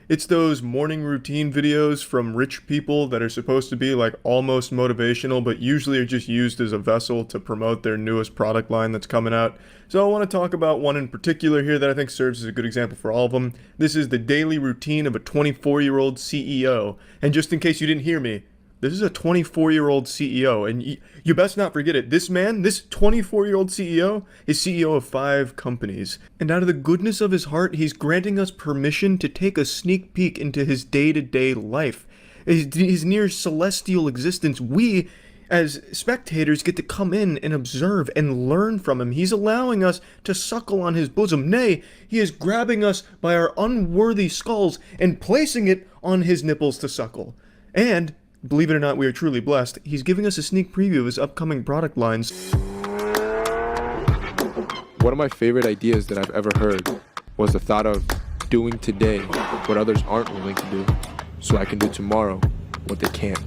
It's those morning routine videos from rich people that are supposed to be like almost motivational, but usually are just used as a vessel to promote their newest product line that's coming out. So I want to talk about one in particular here that I think serves as a good example for all of them. This is the daily routine of a 24-year-old CEO. And just in case you didn't hear me, this is a 24-year-old CEO, and you best not forget it. This man, this 24-year-old CEO, is CEO of 5 companies. And out of the goodness of his heart, he's granting us permission to take a sneak peek into his day-to-day life. His near celestial existence. We, as spectators, get to come in and observe and learn from him. He's allowing us to suckle on his bosom. Nay, he is grabbing us by our unworthy skulls and placing it on his nipples to suckle. And believe it or not, we are truly blessed. He's giving us a sneak preview of his upcoming product lines. One of my favorite ideas that I've ever heard was the thought of doing today what others aren't willing to do, so I can do tomorrow what they can't.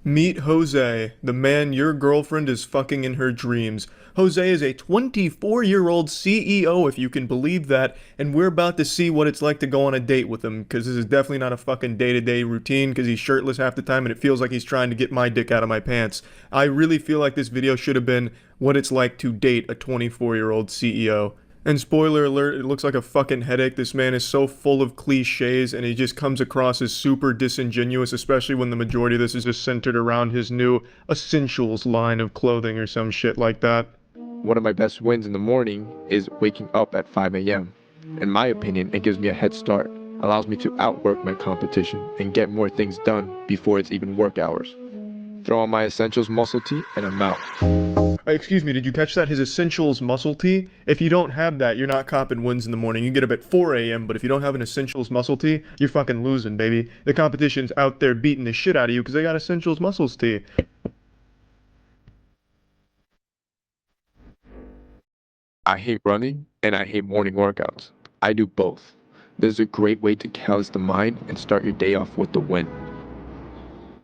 Meet Jose, the man your girlfriend is fucking in her dreams. Jose is a 24-year-old CEO, if you can believe that, and we're about to see what it's like to go on a date with him, because this is definitely not a fucking day-to-day routine, because he's shirtless half the time and it feels like he's trying to get my dick out of my pants. I really feel like this video should have been what it's like to date a 24-year-old CEO. And spoiler alert, it looks like a fucking headache. This man is so full of cliches and he just comes across as super disingenuous, especially when the majority of this is just centered around his new essentials line of clothing or some shit like that. One of my best wins in the morning is waking up at 5 a.m. In my opinion, it gives me a head start, allows me to outwork my competition and get more things done before it's even work hours. Throw on my essentials muscle tee and I'm out. Excuse me, did you catch that? His essentials muscle tee? If you don't have that, you're not copping wins in the morning. You get up at 4 a.m., but if you don't have an essentials muscle tee, you're fucking losing, baby. The competition's out there beating the shit out of you because they got essentials muscles tee. I hate running and I hate morning workouts. I do both. This is a great way to callous the mind and start your day off with the win.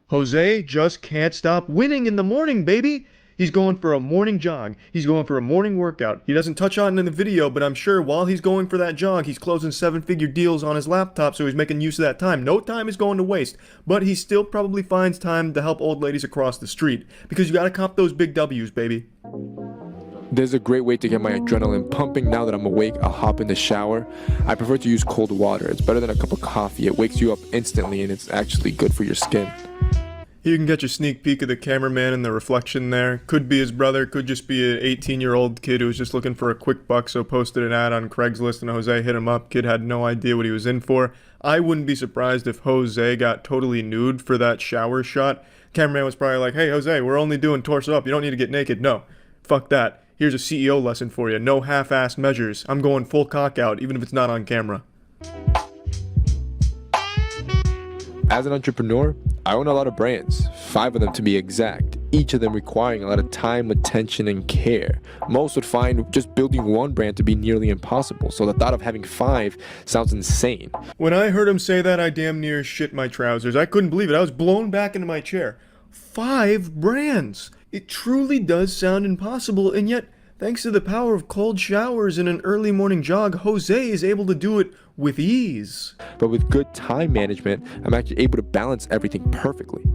Jose just can't stop winning in the morning, baby. He's going for a morning jog. He's going for a morning workout. He doesn't touch on it in the video, but I'm sure while he's going for that jog, he's closing 7-figure deals on his laptop, so he's making use of that time. No time is going to waste, but he still probably finds time to help old ladies across the street, because you gotta cop those big W's, baby. This is a great way to get my adrenaline pumping. Now that I'm awake, I'll hop in the shower. I prefer to use cold water. It's better than a cup of coffee. It wakes you up instantly and it's actually good for your skin. You can get your sneak peek of the cameraman in the reflection there. Could be his brother, could just be an 18-year-old kid who was just looking for a quick buck, so posted an ad on Craigslist and Jose hit him up. Kid had no idea what he was in for. I wouldn't be surprised if Jose got totally nude for that shower shot. Cameraman was probably like, hey Jose, we're only doing torso up, you don't need to get naked. No, fuck that. Here's a CEO lesson for you. No half-assed measures. I'm going full cock out, even if it's not on camera. As an entrepreneur, I own a lot of brands, 5 of them to be exact, each of them requiring a lot of time, attention, and care. Most would find just building one brand to be nearly impossible, so the thought of having 5 sounds insane. When I heard him say that, I damn near shit my trousers. I couldn't believe it. I was blown back into my chair. 5 brands! It truly does sound impossible, and yet, thanks to the power of cold showers and an early morning jog, Jose is able to do it with ease. But with good time management, I'm actually able to balance everything perfectly.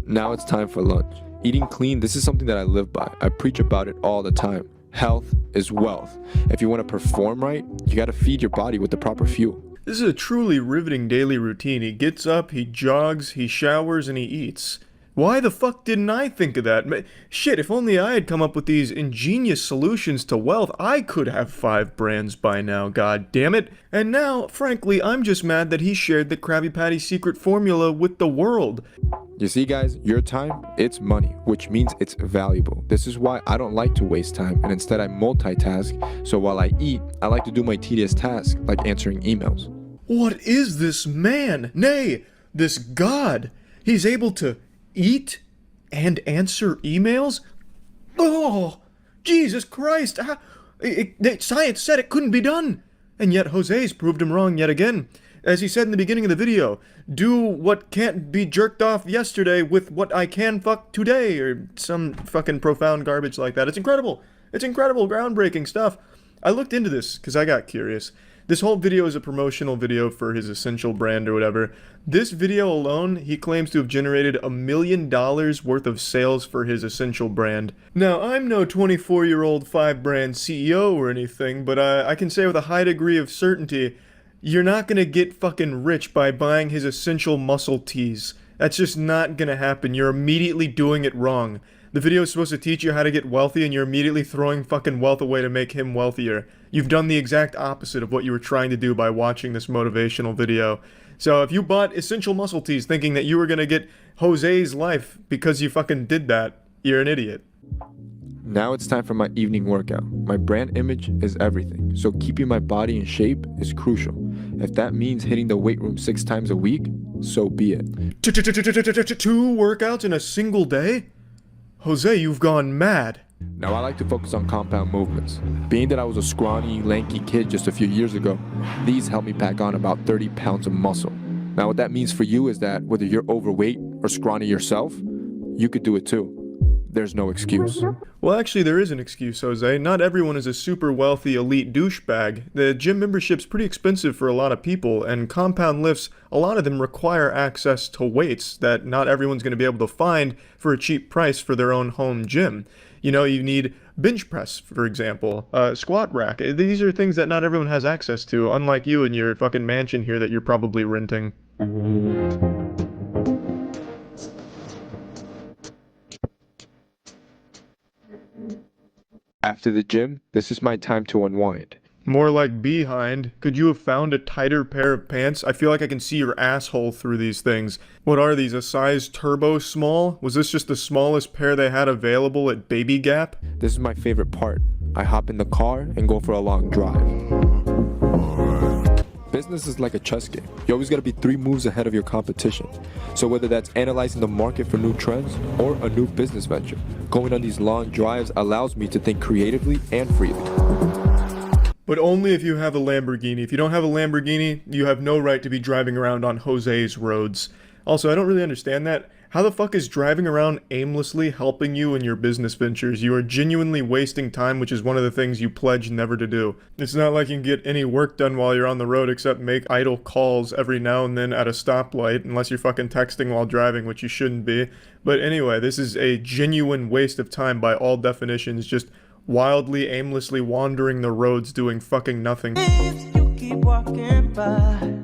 Now it's time for lunch. Eating clean, this is something that I live by. I preach about it all the time. Health is wealth. If you want to perform right, you got to feed your body with the proper fuel. This is a truly riveting daily routine. He gets up, he jogs, he showers, and he eats. Why the fuck didn't I think of that? Shit, if only I had come up with these ingenious solutions to wealth, I could have 5 brands by now, god damn it. And now, frankly, I'm just mad that he shared the Krabby Patty secret formula with the world. You see guys, your time, it's money, which means it's valuable. This is why I don't like to waste time, and instead I multitask, so while I eat, I like to do my tedious tasks, like answering emails. What is this man? Nay, this god. He's able to eat and answer emails? Oh, Jesus Christ! Science said it couldn't be done! And yet Jose's proved him wrong yet again. As he said in the beginning of the video, do what can't be jerked off yesterday with what I can fuck today, or some fucking profound garbage like that. It's incredible. It's incredible, groundbreaking stuff. I looked into this because I got curious. This whole video is a promotional video for his essential brand or whatever. This video alone, he claims to have generated $1 million worth of sales for his essential brand. Now, I'm no 24-year-old 5-brand CEO or anything, but I can say with a high degree of certainty, you're not gonna get fucking rich by buying his essential muscle teas. That's just not gonna happen. You're immediately doing it wrong. The video is supposed to teach you how to get wealthy, and you're immediately throwing fucking wealth away to make him wealthier. You've done the exact opposite of what you were trying to do by watching this motivational video. So if you bought essential muscle teas thinking that you were gonna get Jose's life because you fucking did that, you're an idiot. Now it's time for my evening workout. My brand image is everything, so keeping my body in shape is crucial. If that means hitting the weight room 6 times a week, so be it. 2 workouts in a single day? Jose, you've gone mad. Now I like to focus on compound movements. Being that I was a scrawny, lanky kid just a few years ago, these help me pack on about 30 pounds of muscle. Now what that means for you is that whether you're overweight or scrawny yourself, you could do it too. There's no excuse. Well, actually, there is an excuse, Jose. Not everyone is a super wealthy elite douchebag. The gym membership's pretty expensive for a lot of people, and compound lifts, a lot of them require access to weights that not everyone's going to be able to find for a cheap price for their own home gym. You know, you need bench press, for example, squat rack. These are things that not everyone has access to, unlike you and your fucking mansion here that you're probably renting. After the gym, this is my time to unwind. More like behind. Could you have found a tighter pair of pants? I feel like I can see your asshole through these things. What are these, a size turbo small? Was this just the smallest pair they had available at Baby Gap? This is my favorite part. I hop in the car and go for a long drive. Business is like a chess game. You always gotta be 3 moves ahead of your competition. So whether that's analyzing the market for new trends or a new business venture, going on these long drives allows me to think creatively and freely. But only if you have a Lamborghini. If you don't have a Lamborghini, you have no right to be driving around on Jose's roads. Also, I don't really understand that. How the fuck is driving around aimlessly helping you in your business ventures? You are genuinely wasting time, which is one of the things you pledge never to do. It's not like you can get any work done while you're on the road except make idle calls every now and then at a stoplight, unless you're fucking texting while driving, which you shouldn't be. But anyway, this is a genuine waste of time by all definitions, just wildly, aimlessly wandering the roads doing fucking nothing. If you keep walking by.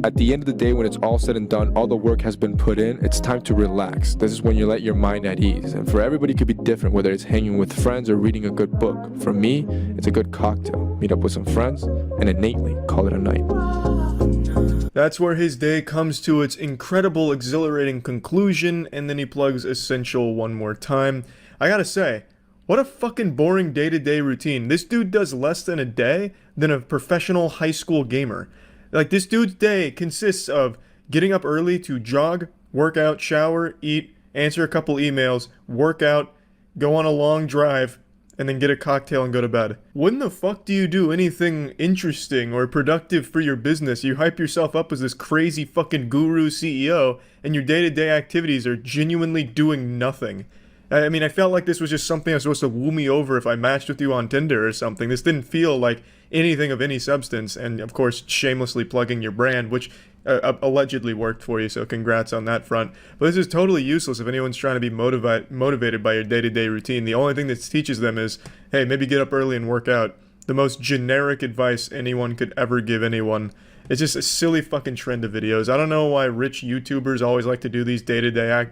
At the end of the day, when it's all said and done, all the work has been put in, it's time to relax. This is when you let your mind at ease. And for everybody, it could be different, whether it's hanging with friends or reading a good book. For me, it's a good cocktail. Meet up with some friends and innately call it a night. That's where his day comes to its incredible, exhilarating conclusion, and then he plugs Essential one more time. I gotta say, what a fucking boring day-to-day routine. This dude does less than a day than a professional high school gamer. Like, this dude's day consists of getting up early to jog, work out, shower, eat, answer a couple emails, work out, go on a long drive, and then get a cocktail and go to bed. When the fuck do you do anything interesting or productive for your business? You hype yourself up as this crazy fucking guru CEO, and your day-to-day activities are genuinely doing nothing. I mean, I felt like this was just something that was supposed to woo me over if I matched with you on Tinder or something. This didn't feel like anything of any substance, and of course, shamelessly plugging your brand, which allegedly worked for you, so congrats on that front. But this is totally useless if anyone's trying to be motivated by your day-to-day routine. The only thing this teaches them is, hey, maybe get up early and work out. The most generic advice anyone could ever give anyone. It's just a silly fucking trend of videos. I don't know why rich YouTubers always like to do these day-to-day